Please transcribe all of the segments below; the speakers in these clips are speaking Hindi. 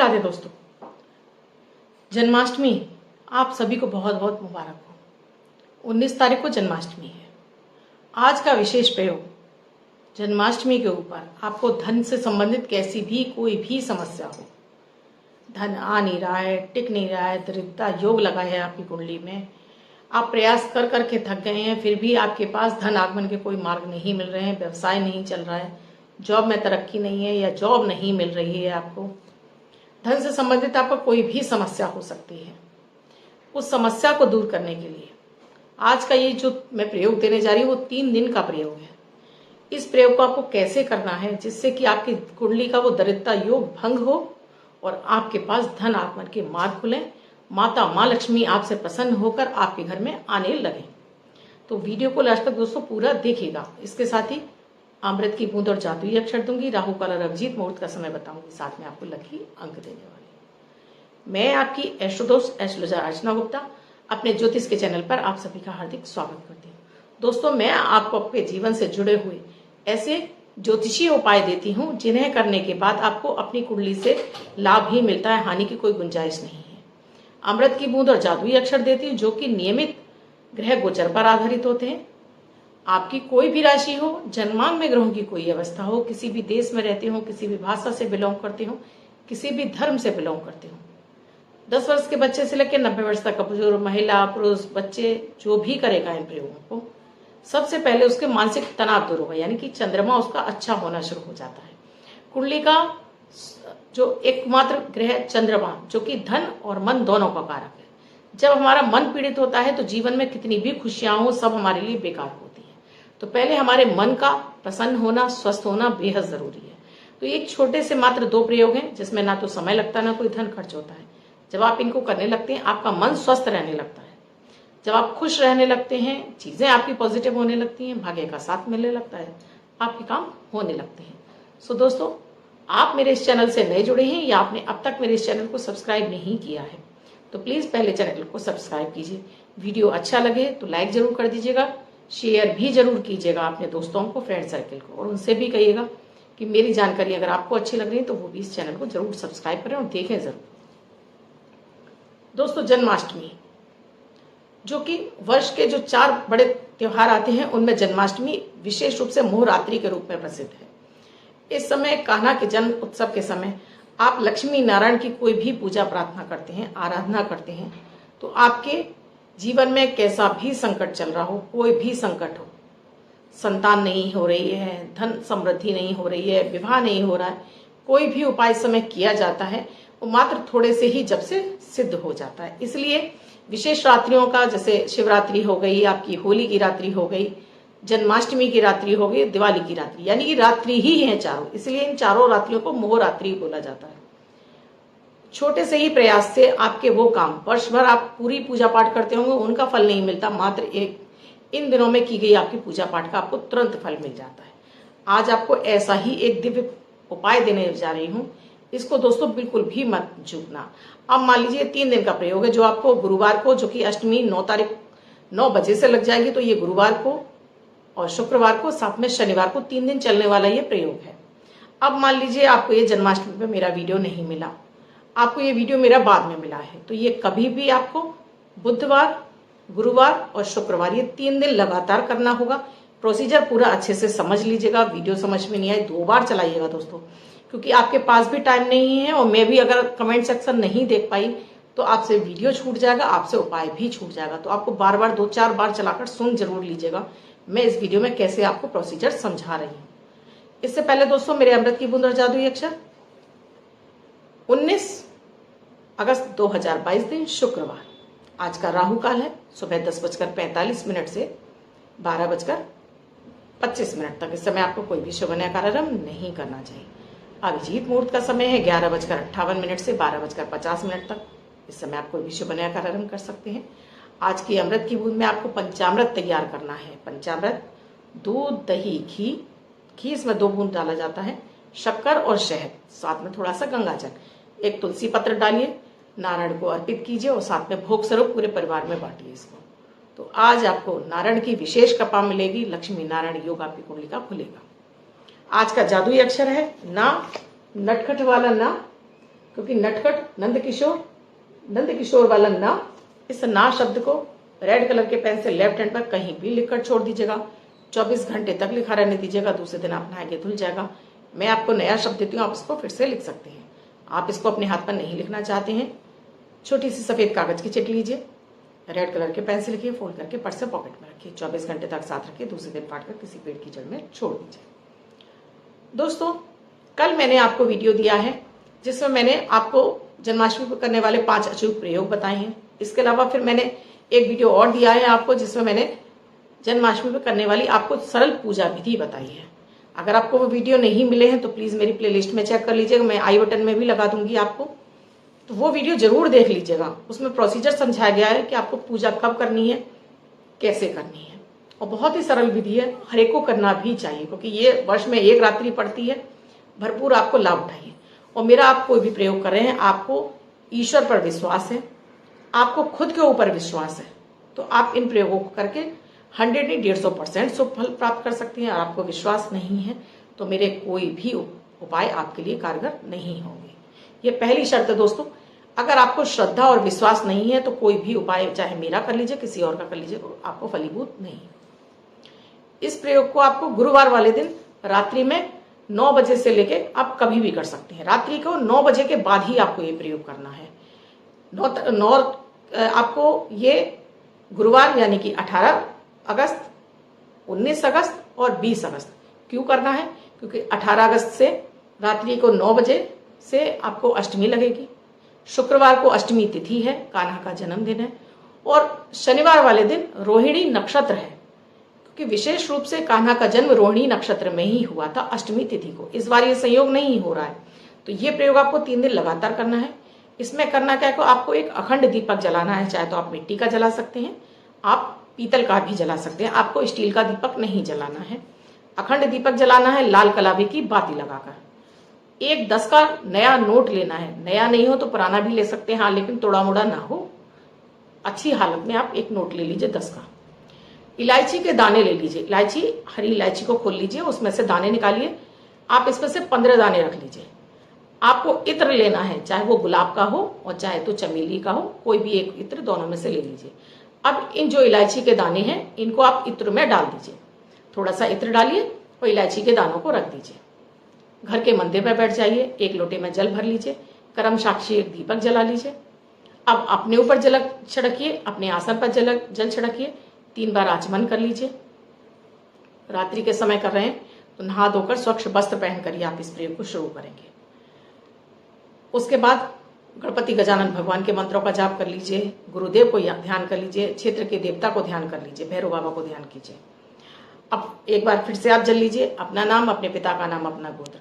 राधे दोस्तों। जन्माष्टमी आप सभी को बहुत बहुत मुबारक हो। 19 तारीख को जन्माष्टमी है। आज का विशेष प्रयोग जन्माष्टमी के ऊपर आपको धन से संबंधित कैसी भी कोई भी समस्या हो, धन आ नहीं रहा है, टिक नहीं रहा है, दरिद्रता योग लगा है आपकी कुंडली में, आप प्रयास कर करके थक गए हैं, फिर भी आपके पास धन आगमन के कोई मार्ग नहीं मिल रहे हैं, व्यवसाय नहीं चल रहा है, जॉब में तरक्की नहीं है या जॉब नहीं मिल रही है, आपको धन से संबंधित आपको कोई भी समस्या हो सकती है। उस समस्या को दूर करने के लिए आज का ये जो मैं प्रयोग देने जा रही हूँ वो 3 दिन का प्रयोग है। इस प्रयोग को आपको कैसे करना है जिससे कि आपकी कुंडली का वो दरिद्रता योग भंग हो और आपके पास धन आगमन के मार्ग खुले, माता माँ लक्ष्मी आपसे प्रसन्न होकर आपके घर में आने लगे। तो वीडियो को लास्ट तक दोस्तों पूरा देखिएगा। इसके साथ ही अमृत की बूंद और जादुई अक्षर दूंगी, राहु काल और अभिजीत मुहूर्त का समय बताऊंगी, साथ में आपको लकी अंक देने वाली। मैं आपकी एस्ट्रोदोस्त एस्ट्रोलॉजर अर्चना गुप्ता अपने ज्योतिष के चैनल पर आप सभी का हार्दिक स्वागत करती हूँ। दोस्तों, मैं आपको अपने जीवन से जुड़े हुए ऐसे ज्योतिषीय उपाय देती हूँ जिन्हें करने के बाद आपको अपनी कुंडली से लाभ ही मिलता है, हानि की कोई गुंजाइश नहीं है। अमृत की बूंद और जादुई अक्षर देती हूँ जो कि नियमित ग्रह गोचर पर आधारित होते हैं। आपकी कोई भी राशि हो, जन्मांग में ग्रहों की कोई अवस्था हो, किसी भी देश में रहते हो, किसी भी भाषा से बिलोंग करते हो, किसी भी धर्म से बिलोंग करते हो, 10 वर्ष के बच्चे से लेकर 90 वर्ष तक का बुजुर्ग, महिला, पुरुष, बच्चे जो भी करेगा इन प्रयोगों को, सबसे पहले उसके मानसिक तनाव दूर होगा, यानी कि चंद्रमा उसका अच्छा होना शुरू हो जाता है। कुंडली का जो एकमात्र ग्रह चंद्रमा जो कि धन और मन दोनों का कारक है, जब हमारा मन पीड़ित होता है तो जीवन में कितनी भी खुशियां हो सब हमारे लिए बेकार होती है। तो पहले हमारे मन का प्रसन्न होना, स्वस्थ होना बेहद जरूरी है। तो ये छोटे से मात्र 2 प्रयोग हैं जिसमें ना तो समय लगता ना कोई धन खर्च होता है। जब आप इनको करने लगते हैं आपका मन स्वस्थ रहने लगता है, जब आप खुश रहने लगते हैं, चीजें आपकी पॉजिटिव होने लगती हैं, भाग्य का साथ मिलने लगता है, आपके काम होने लगते हैं। सो दोस्तों, आप मेरे इस चैनल से नए जुड़े हैं या आपने अब तक मेरे इस चैनल को सब्सक्राइब नहीं किया है तो प्लीज पहले चैनल को सब्सक्राइब कीजिए। वीडियो अच्छा लगे तो लाइक जरूर कर दीजिएगा, शेयर भी जरूर कीजिएगा अपने दोस्तों को, फ्रेंड सर्कल को, और उनसे भी कहिएगा कि मेरी जानकारी अगर आपको अच्छी लग रही है तो वो भी इस चैनल को जरूर सब्सक्राइब करें और देखें जरूर। दोस्तों, जन्माष्टमी जो कि वर्ष के जो 4 बड़े त्योहार आते हैं उनमें जन्माष्टमी विशेष रूप से मोहरात्रि के रूप में प्रसिद्ध है। इस समय कान्हा के जन्म उत्सव के समय आप लक्ष्मी नारायण की कोई भी पूजा प्रार्थना करते हैं, आराधना करते हैं, तो आपके जीवन में कैसा भी संकट चल रहा हो, कोई भी संकट हो, संतान नहीं हो रही है, धन समृद्धि नहीं हो रही है, विवाह नहीं हो रहा है, कोई भी उपाय इस समय किया जाता है वो मात्र थोड़े से ही जब से सिद्ध हो जाता है। इसलिए विशेष रात्रियों का, जैसे शिवरात्रि हो गई, आपकी होली की रात्रि हो गई, जन्माष्टमी की रात्रि हो गई, दिवाली की रात्रि, यानी कि रात्रि ही है चारों, इसलिए इन चारों रात्रियों को मोहरात्रि बोला जाता है। छोटे से ही प्रयास से आपके वो काम वर्ष भर आप पूरी पूजा पाठ करते होंगे उनका फल नहीं मिलता, मात्र एक इन दिनों में की गई आपकी पूजा पाठ का आपको तुरंत फल मिल जाता है। आज आपको ऐसा ही एक दिव्य उपाय देने जा रही हूँ, इसको दोस्तों बिल्कुल भी मत चूकना। अब मान लीजिए 3 दिन का प्रयोग है जो आपको गुरुवार को, जो कि अष्टमी 9 तारीख 9 बजे से लग जाएगी, तो ये गुरुवार को और शुक्रवार को, साथ में शनिवार को 3 दिन चलने वाला ये प्रयोग है। अब मान लीजिए आपको ये जन्माष्टमी पे मेरा वीडियो नहीं मिला, आपको ये वीडियो मेरा बाद में मिला है, तो ये कभी भी आपको बुधवार, गुरुवार और शुक्रवार ये 3 दिन लगातार करना होगा। प्रोसीजर पूरा अच्छे से समझ लीजिएगा, वीडियो समझ में नहीं आए 2 बार चलाइएगा दोस्तों, क्योंकि आपके पास भी टाइम नहीं है और मैं भी अगर कमेंट सेक्शन नहीं देख पाई तो आपसे वीडियो छूट जाएगा, आपसे उपाय भी छूट जाएगा। तो आपको बार बार 2-4 बार चलाकर सुन जरूर लीजिएगा मैं इस वीडियो में कैसे आपको प्रोसीजर समझा रही हूँ। इससे पहले दोस्तों, मेरे अमृत की बूंद और जादुई अक्षर 19 अगस्त 2022 दिन शुक्रवार, आज का राहु काल है सुबह 10:45 से 12:25 तक। इस समय आपको कोई भी शुभ कार्यारंभ नहीं करना चाहिए। अभिजीत मुहूर्त का समय है 11:58 से 12:50 तक। इस समय आप कोई भी शुभ कार्यारंभ कर सकते हैं। आज की अमृत की बूंद में आपको पंचामृत तैयार करना है। पंचामृत दूध, दही, घी इसमें 2 बूंद डाला जाता है, शक्कर और शहद, साथ में थोड़ा सा गंगाजल, एक तुलसी पत्र डालिए, नारायण को अर्पित कीजिए और साथ में भोग स्वरूप पूरे परिवार में बांटिए इसको। तो आज आपको नारायण की विशेष कृपा मिलेगी, लक्ष्मी नारायण योग आपकी कुंडली का खुलेगा। आज का जादुई अक्षर है ना, नटखट वाला ना, क्योंकि नटखट नंद किशोर वाला ना, इस ना शब्द को रेड कलर के पेन से लेफ्ट हैंड पर कहीं भी लिखकर छोड़ दीजिएगा। 24 घंटे तक लिखा रहने दीजिएगा, दूसरे दिन आप नहाएंगे धुल जाएगा। मैं आपको नया शब्द देती हूँ, आप इसको फिर से लिख सकते हैं। आप इसको अपने हाथ पर नहीं लिखना चाहते हैं, छोटी सी सफेद कागज की चिट लीजिए, रेड कलर के पेन से लिखिए, फोल्ड करके पर्स से पॉकेट में रखिए, 24 घंटे तक साथ रखिए, दूसरे दिन फाड़ कर किसी पेड़ की जड़ में छोड़ दीजिए। दोस्तों, कल मैंने आपको वीडियो दिया है जिसमें मैंने आपको जन्माष्टमी पर करने वाले 5 अचूक प्रयोग बताए हैं। इसके अलावा फिर मैंने एक वीडियो और दिया है आपको जिसमें मैंने जन्माष्टमी पर करने वाली आपको सरल पूजा विधि बताई है। अगर आपको वो वीडियो नहीं मिले हैं तो प्लीज मेरी प्लेलिस्ट में चेक कर लीजिएगा, मैं आई बटन में भी लगा दूंगी आपको, तो वो वीडियो जरूर देख लीजिएगा। उसमें प्रोसीजर समझाया गया है कि आपको पूजा कब करनी है, कैसे करनी है, और बहुत ही सरल विधि है, हर एक को करना भी चाहिए क्योंकि ये वर्ष में एक रात्रि पड़ती है। भरपूर आपको लाभ उठाइए। और मेरा आप कोई भी प्रयोग कर रहे हैं, आपको ईश्वर पर विश्वास है, आपको खुद के ऊपर विश्वास है, तो आप इन प्रयोगों को करके 100 नहीं 150% शुभ फल प्राप्त कर सकती हैं। और आपको विश्वास नहीं है तो मेरे कोई भी उपाय आपके लिए कारगर नहीं होंगे। ये पहली शर्त है दोस्तों। अगर आपको श्रद्धा और विश्वास नहीं है तो कोई भी उपाय चाहे मेरा कर लीजिए, किसी और का कर लीजिए, आपको फलीभूत नहीं। इस प्रयोग को आपको गुरुवार वाले दिन रात्रि में 9 बजे से लेके आप कभी भी कर सकते हैं। रात्रि को 9 बजे के बाद ही आपको ये प्रयोग करना है। आपको ये गुरुवार यानी कि 18 अगस्त, 19 अगस्त और 20 अगस्त क्यों करना है? क्योंकि 18 अगस्त से रात्रि को 9 बजे से आपको अष्टमी लगेगी, शुक्रवार को अष्टमी तिथि है, कान्हा का जन्मदिन है, और शनिवार वाले दिन रोहिणी नक्षत्र है क्योंकि विशेष रूप से कान्हा का जन्म रोहिणी नक्षत्र में ही हुआ था अष्टमी तिथि को। इस बार ये संयोग नहीं हो रहा है, तो ये प्रयोग आपको 3 दिन लगातार करना है। इसमें करना क्या है, आपको एक अखंड दीपक जलाना है, चाहे तो आप मिट्टी का जला सकते हैं, आप पीतल का भी जला सकते हैं, आपको स्टील का दीपक नहीं जलाना है। अखंड दीपक जलाना है लाल कलावी की बाती लगाकर। एक 10 का नया नोट लेना है, नया नहीं हो तो पुराना भी ले सकते हैं, हाँ लेकिन तोड़ा मोड़ा ना हो, अच्छी हालत में आप एक नोट ले लीजिए 10 का। इलायची के दाने ले लीजिए, इलायची, हरी इलायची को खोल लीजिए, उसमें से दाने निकालिए, आप इसमें से 15 दाने रख लीजिए। आपको इत्र लेना है, चाहे वो गुलाब का हो और चाहे तो चमेली का हो, कोई भी एक इत्र दोनों में से ले लीजिए। अब इन जो इलायची के दाने हैं इनको आप इत्र में डाल दीजिए, थोड़ा सा इत्र डालिए और इलायची के दानों को रख दीजिए। घर के मंदिर में बैठ जाइए, एक लोटे में जल भर लीजिए, कर्म साक्षी एक दीपक जला लीजिए। अब अपने ऊपर जल छिड़किए, अपने आसन पर जल छिड़किए, 3 बार आचमन कर लीजिए। रात्रि के समय कर रहे हैं तो नहा धोकर स्वच्छ वस्त्र पहनकर ही आप इस प्रयोग को शुरू करेंगे। उसके बाद गणपति गजानन भगवान के मंत्रों का जाप कर लीजिए, गुरुदेव को ध्यान कर लीजिए, क्षेत्र के देवता को ध्यान कर लीजिए, भैरव बाबा को ध्यान कीजिए। अब एक बार फिर से आप जल लीजिए, अपना नाम, अपने पिता का नाम, अपना गोत्र।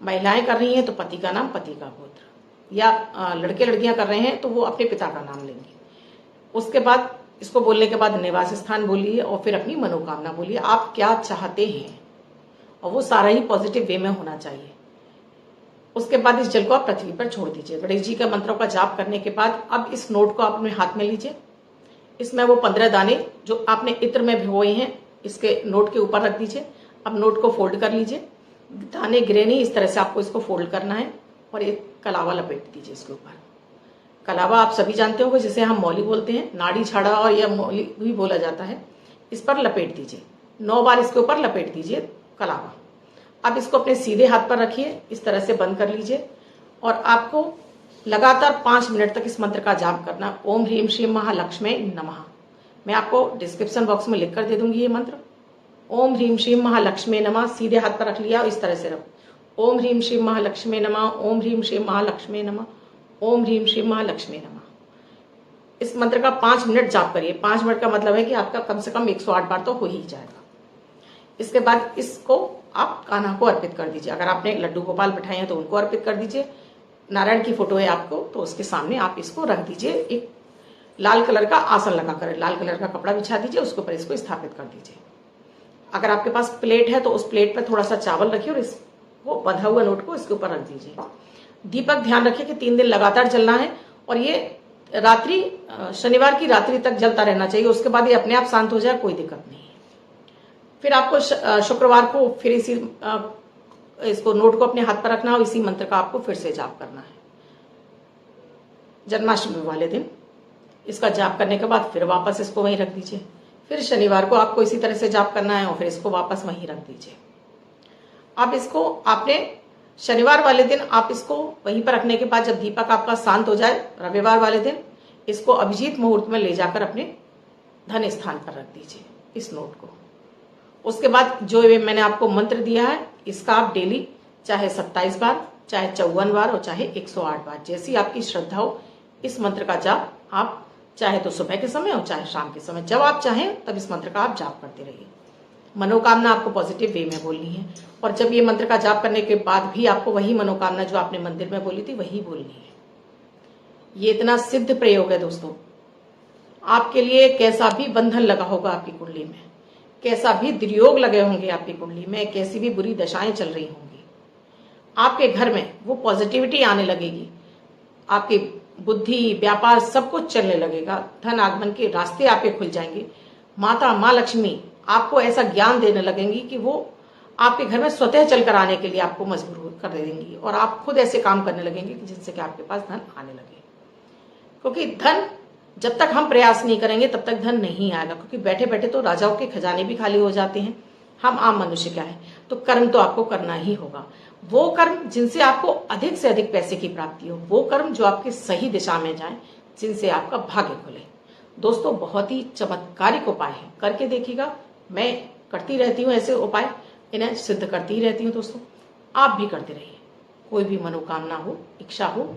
महिलाएं कर रही हैं तो पति का नाम, पति का गोत्र, या लड़के लड़कियां कर रहे हैं तो वो अपने पिता का नाम लेंगे। उसके बाद इसको बोलने के बाद निवास स्थान बोलिए और फिर अपनी मनोकामना बोलिए, आप क्या चाहते हैं, और वो सारा ही पॉजिटिव वे में होना चाहिए। उसके बाद इस जल को आप पृथ्वी पर छोड़ दीजिए। गणेश जी के मंत्रों का जाप करने के बाद अब इस नोट को आप अपने हाथ में लीजिए, इसमें वो 15 दाने जो आपने इत्र में भिगोए हैं इसके नोट के ऊपर रख दीजिए। अब नोट को फोल्ड कर लीजिए, दाने गिरे नहीं, इस तरह से आपको इसको फोल्ड करना है और एक कलावा लपेट दीजिए इसके ऊपर। कलावा आप सभी जानते होंगे, जिसे हम मौली बोलते हैं, नाड़ी छाड़ा और यह मौली भी बोला जाता है। इस पर लपेट दीजिए, 9 बार इसके ऊपर लपेट दीजिए कलावा। अब इसको अपने सीधे हाथ पर रखिए, इस तरह से बंद कर लीजिए और आपको लगातार 5 मिनट तक इस मंत्र का जाप करना। ओम ह्रीम श्रीम महालक्ष्मी नमः। मैं आपको डिस्क्रिप्शन बॉक्स में लिख कर दे दूंगी ये मंत्र। ओम ह्रीम श्रीम महालक्ष्मी नमः, सीधे हाथ पर रख लिया, इस तरह से रखो। ओम ह्रीम श्रीम महालक्ष्मी नमः, ओम ह्रीम श्रीम महालक्ष्मी नमः, ओम ह्रीम श्रीम महालक्ष्मी नमः। इस मंत्र का 5 मिनट जाप करिए। 5 मिनट का मतलब है कि आपका कम से कम 108 बार तो हो ही जाएगा। इसके बाद इसको आप कान्हा को अर्पित कर दीजिए। अगर आपने लड्डू गोपाल बिठाए हैं तो उनको अर्पित कर दीजिए। नारायण की फोटो है आपको तो उसके सामने आप इसको रख दीजिए। एक लाल कलर का आसन लगाकर लाल कलर का कपड़ा बिछा दीजिए, उसके ऊपर इसको स्थापित कर दीजिए। अगर आपके पास प्लेट है तो उस प्लेट पर थोड़ा सा चावल रखिए और इसको बंधा हुआ नोट को इसके ऊपर रख दीजिए। दीपक ध्यान रखिए कि 3 दिन लगातार जलना है और ये रात्रि शनिवार की रात्रि तक जलता रहना चाहिए। उसके बाद ये अपने आप शांत हो जाए, कोई दिक्कत नहीं है। फिर आपको शुक्रवार को फिर इसको नोट को अपने हाथ पर रखना और इसी मंत्र का आपको फिर से जाप करना है। जन्माष्टमी वाले दिन इसका जाप करने के बाद फिर वापस इसको वहीं रख दीजिए। फिर शनिवार को आपको इसी तरह से जाप करना है और फिर इसको वापस वहीं रख दीजिए। अब इसको आपने शनिवार वाले दिन आप इसको वहीं पर रखने के बाद जब दीपक आपका शांत हो जाए, रविवार वाले दिन इसको अभिजीत मुहूर्त में ले जाकर अपने धन स्थान पर रख दीजिए इस नोट को। उसके बाद जो मैंने आपको मंत्र दिया है इसका आप डेली चाहे 27 बार, चाहे 54 बार और चाहे 108 बार, जैसी आपकी श्रद्धा हो, इस मंत्र का जाप आप चाहे तो सुबह के समय हो चाहे शाम के समय, जब आप चाहें तब इस मंत्र का आप जाप करते रहिए। मनोकामना आपको पॉजिटिव वे में बोलनी है और जब ये मंत्र का जाप करने के बाद भी आपको वही मनोकामना जो आपने मंदिर में बोली थी वही बोलनी है। ये इतना सिद्ध प्रयोग है दोस्तों। आपके लिए कैसा भी बंधन लगा होगा आपकी कुंडली में, कैसा भी दुर्योग लगे होंगे आपकी कुंडली में, कैसी भी बुरी दशाएं चल रही होंगी, आपके घर में वो पॉजिटिविटी आने लगेगी। आपकी बुद्धि, व्यापार सब कुछ चलने लगेगा। धन आगमन के रास्ते आपके खुल जाएंगे। माँ लक्ष्मी आपको ऐसा ज्ञान देने लगेंगी कि वो आपके घर में स्वतः चलकर आने के लिए आपको मजबूर कर देंगी और आप खुद ऐसे काम करने लगेंगे जिनसे कि आपके पास धन आने लगे। क्योंकि धन जब तक हम प्रयास नहीं करेंगे तब तक धन नहीं आएगा, क्योंकि बैठे बैठे तो राजाओं के खजाने भी खाली हो जाते हैं। हम आम मनुष्य क्या है, तो कर्म तो आपको करना ही होगा। वो कर्म जिनसे आपको अधिक से अधिक पैसे की प्राप्ति हो, वो कर्म जो आपके सही दिशा में जाए, जिनसे आपका भाग्य खुले। दोस्तों बहुत ही चमत्कारिक उपाय है, करके देखिएगा। मैं करती रहती हूँ ऐसे उपाय, इन्हें सिद्ध करती ही रहती हूँ दोस्तों। आप भी करते रहिए। कोई भी मनोकामना हो, इच्छा हो,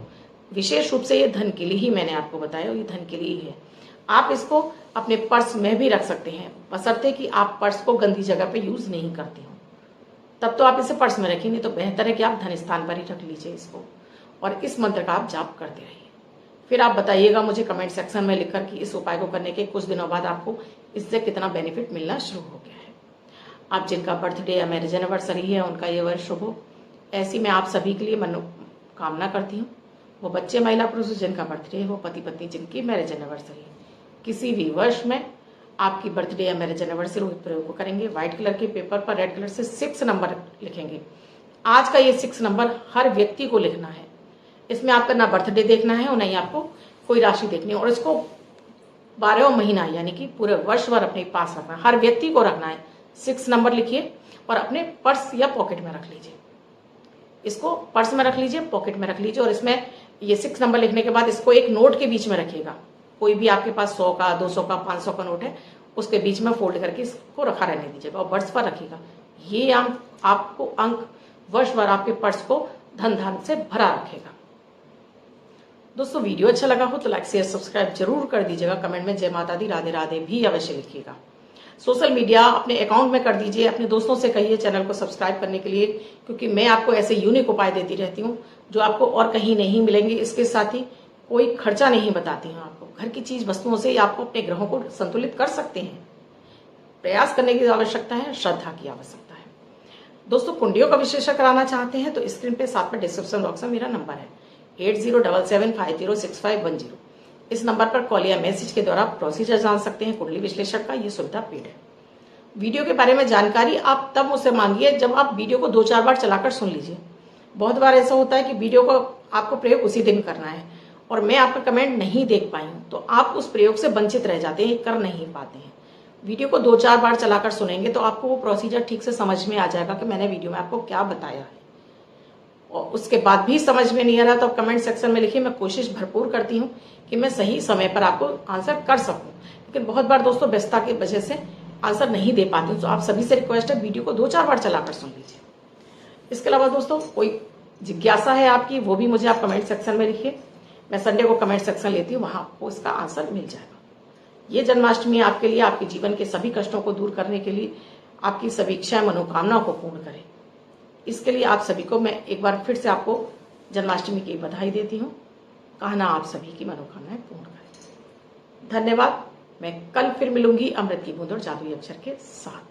विशेष रूप से ये धन के लिए ही मैंने आपको बताया, ये धन के लिए ही है। आप इसको अपने पर्स में भी रख सकते हैं, बशर्ते कि आप पर्स को गंदी जगह पे यूज नहीं करते हो, तब तो आप इसे पर्स में रखिए, नहीं तो बेहतर है कि आप धन स्थान पर ही रख लीजिए इसको और इस मंत्र का आप जाप करते रहिए। फिर आप बताइएगा मुझे कमेंट सेक्शन में लिखकर कि इस उपाय को करने के कुछ दिनों बाद आपको इससे कितना बेनिफिट मिलना शुरू हो गया है। आप जिनका बर्थडे या मैरिज एनिवर्सरी है उनका ये वर्ष शुभ हो, ऐसी मैं आप सभी के लिए मनोकामना करती हूँ। वो बच्चे, महिला, पुरुष जिनका बर्थडे हो, पति पत्नी जिनकी मैरिज एनिवर्सरी, किसी भी वर्ष में आपकी बर्थडे या मैरिज एनिवर्सरी प्रयोग को करेंगे। व्हाइट कलर के पेपर पर रेड कलर से 6 नंबर लिखेंगे। आज का ये 6 नंबर हर व्यक्ति को लिखना है। इसमें आपका ना बर्थडे देखना है और नहीं आपको कोई राशि देखनी है, और इसको 12 महीना यानी कि पूरे वर्ष भर अपने पास रखना है। हर व्यक्ति को रखना है। 6 नंबर लिखिए और अपने पर्स या पॉकेट में रख लीजिए। इसको पर्स में रख लीजिए, पॉकेट में रख लीजिए, और इसमें ये 6 नंबर लिखने के बाद इसको एक नोट के बीच में रखिएगा। कोई भी आपके पास 100 का, 200 का, 500 का नोट है, उसके बीच में फोल्ड करके इसको रखा रहने दीजिएगा और वर्ष पर रखिएगा। ये आपको अंक वर्ष भर आपके पर्स को धन धान से भरा रखेगा। दोस्तों वीडियो अच्छा लगा हो तो लाइक शेयर सब्सक्राइब जरूर कर दीजिएगा। कमेंट में जय माता दी, राधे राधे भी अवश्य लिखिएगा। सोशल मीडिया अपने अकाउंट में कर दीजिए। अपने दोस्तों से कहिए चैनल को सब्सक्राइब करने के लिए, क्योंकि मैं आपको ऐसे यूनिक उपाय देती रहती हूँ जो आपको और कहीं नहीं मिलेंगे। इसके साथ ही कोई खर्चा नहीं बताती हूँ आपको। घर की चीज वस्तुओं से ही आपको अपने ग्रहों को संतुलित कर सकते हैं। प्रयास करने की आवश्यकता है, श्रद्धा की आवश्यकता है। दोस्तों कुंडियों का विश्लेषण कराना चाहते हैं तो स्क्रीन पे साथ में डिस्क्रिप्शन बॉक्स में मेरा नंबर है 8077506510। इस नंबर पर कॉल या मैसेज के द्वारा प्रोसीजर जान सकते हैं। कुंडली विश्लेषण का ये सुविधा पेड है। वीडियो के बारे में जानकारी आप तब मुझसे मांगिए जब आप वीडियो को 2-4 बार चलाकर सुन लीजिए। बहुत बार ऐसा होता है कि वीडियो को आपको प्रयोग उसी दिन करना है और मैं आपका कमेंट नहीं देख पाई हूं, तो आप उस प्रयोग से वंचित रह जाते हैं, कर नहीं पाते हैं। वीडियो को 2-4 बार चलाकर सुनेंगे तो आपको वो प्रोसीजर ठीक से समझ में आ जाएगा कि मैंने वीडियो में आपको क्या बताया है। और उसके बाद भी समझ में नहीं आ रहा तो आप कमेंट सेक्शन में लिखिए। मैं कोशिश भरपूर करती हूँ कि मैं सही समय पर आपको आंसर कर सकूं, लेकिन बहुत बार दोस्तों व्यस्तता की वजह से आंसर नहीं दे पाती हूँ। तो आप सभी से रिक्वेस्ट है वीडियो को 2-4 बार चलाकर सुन लीजिए। इसके अलावा दोस्तों कोई जिज्ञासा है आपकी, वो भी मुझे आप कमेंट सेक्शन में लिखिए। मैं संडे को कमेंट सेक्शन लेती हूँ, वहां आपको इसका आंसर मिल जाएगा। ये जन्माष्टमी आपके लिए आपके जीवन के सभी कष्टों को दूर करने के लिए, आपकी सभी इच्छाएं, मनोकामनाओं को पूर्ण करे। इसके लिए आप सभी को मैं एक बार फिर से आपको जन्माष्टमी की बधाई देती हूँ। कहना आप सभी की मनोकामनाएं पूर्ण करें। धन्यवाद। मैं कल फिर मिलूंगी अमृत की बूंद और जादुई अक्षर के साथ।